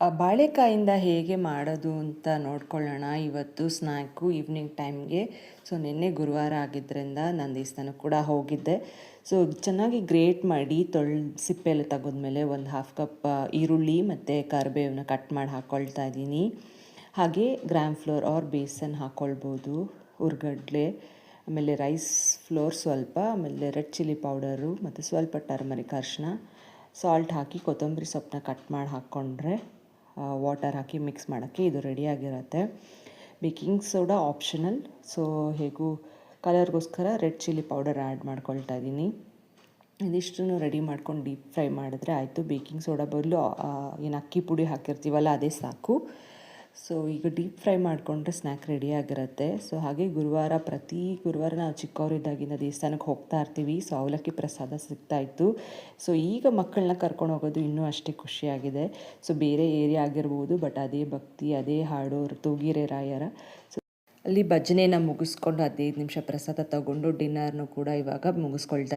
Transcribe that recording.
ಬಾಳೆಕಾಯಿಂದ ಹೇಗೆ ಮಾಡೋದು ಅಂತ ನೋಡ್ಕೊಳ್ಳೋಣ. ಇವತ್ತು ಸ್ನ್ಯಾಕು ಈವ್ನಿಂಗ್ ಟೈಮ್ಗೆ. ಸೊ ನಿನ್ನೆ ಗುರುವಾರ ಆಗಿದ್ದರಿಂದ ನಾನು ದೇವಸ್ಥಾನಕ್ಕೆ ಕೂಡ ಹೋಗಿದ್ದೆ. ಸೊ ಚೆನ್ನಾಗಿ ಗ್ರೇಟ್ ಮಾಡಿ ಸಿಪ್ಪೆ ಎಲ್ಲ ತೆಗೆದ್ಮೇಲೆ ಒಂದು ಹಾಫ್ ಕಪ್ ಈರುಳ್ಳಿ ಮತ್ತು ಕರಿಬೇವನ್ನ ಕಟ್ ಮಾಡಿ ಹಾಕ್ಕೊಳ್ತಾ ಇದ್ದೀನಿ. ಹಾಗೆ ಗ್ರಾಮ್ ಫ್ಲೋರ್ ಆರ್ ಬೇಸನ್ ಹಾಕ್ಕೊಳ್ಬೋದು, ಹುರ್ಗಡ್ಲೆ, ಆಮೇಲೆ ರೈಸ್ ಫ್ಲೋರ್ ಸ್ವಲ್ಪ, ಆಮೇಲೆ ರೆಡ್ ಚಿಲ್ಲಿ ಪೌಡರು ಮತ್ತು ಸ್ವಲ್ಪ ಟರ್ಮರಿಕ್ ಅರಿಶಿನ, ಸಾಲ್ಟ್ ಹಾಕಿ ಕೊತ್ತಂಬರಿ ಸೊಪ್ಪನ್ನ ಕಟ್ ಮಾಡಿ ಹಾಕ್ಕೊಂಡ್ರೆ ವಾಟರ್ ಹಾಕಿ ಮಿಕ್ಸ್ ಮಾಡೋಕ್ಕೆ ಇದು ರೆಡಿಯಾಗಿರುತ್ತೆ. Baking soda optional. ಸೊ ಹೇಗೂ ಕಲರ್ಗೋಸ್ಕರ ರೆಡ್ ಚಿಲ್ಲಿ ಪೌಡರ್ ಆ್ಯಡ್ ಮಾಡ್ಕೊಳ್ತಾ ಇದ್ದೀನಿ. ಇದಿಷ್ಟನ್ನು ರೆಡಿ ಮಾಡ್ಕೊಂಡು ಡೀಪ್ ಫ್ರೈ ಮಾಡಿದ್ರೆ ಆಯಿತು. ಬೇಕಿಂಗ್ ಸೋಡಾ ಬದಲು ಏನು ಅಕ್ಕಿ ಪುಡಿ ಹಾಕಿರ್ತೀವಲ್ಲ ಅದೇ ಸಾಕು. ಸೊ ಈಗ ಡೀಪ್ ಫ್ರೈ ಮಾಡಿಕೊಂಡ್ರೆ ಸ್ನ್ಯಾಕ್ ರೆಡಿಯಾಗಿರುತ್ತೆ. ಸೊ ಹಾಗೆ ಪ್ರತಿ ಗುರುವಾರ ನಾವು ಚಿಕ್ಕವರಿದ್ದಾಗಿಂದ ದೇವಸ್ಥಾನಕ್ಕೆ ಹೋಗ್ತಾ ಇರ್ತೀವಿ. ಸೊ ಅವಲಕ್ಕಿ ಪ್ರಸಾದ ಸಿಗ್ತಾಯಿತ್ತು. ಸೊ ಈಗ ಮಕ್ಕಳನ್ನ ಕರ್ಕೊಂಡು ಹೋಗೋದು ಇನ್ನೂ ಅಷ್ಟೇ ಖುಷಿಯಾಗಿದೆ. ಸೊ ಬೇರೆ ಏರಿಯಾ ಆಗಿರ್ಬೋದು, ಬಟ್ ಅದೇ ಭಕ್ತಿ, ಅದೇ ಹಾಡು ತೂಗಿರೆ ರಾಯರ. ಸೊ ಅಲ್ಲಿ ಭಜನೆನ ಮುಗಿಸ್ಕೊಂಡು 15 ನಿಮಿಷ ಪ್ರಸಾದ ತಗೊಂಡು ಡಿನ್ನರ್ನು ಕೂಡ ಇವಾಗ ಮುಗಿಸ್ಕೊಳ್ತಾ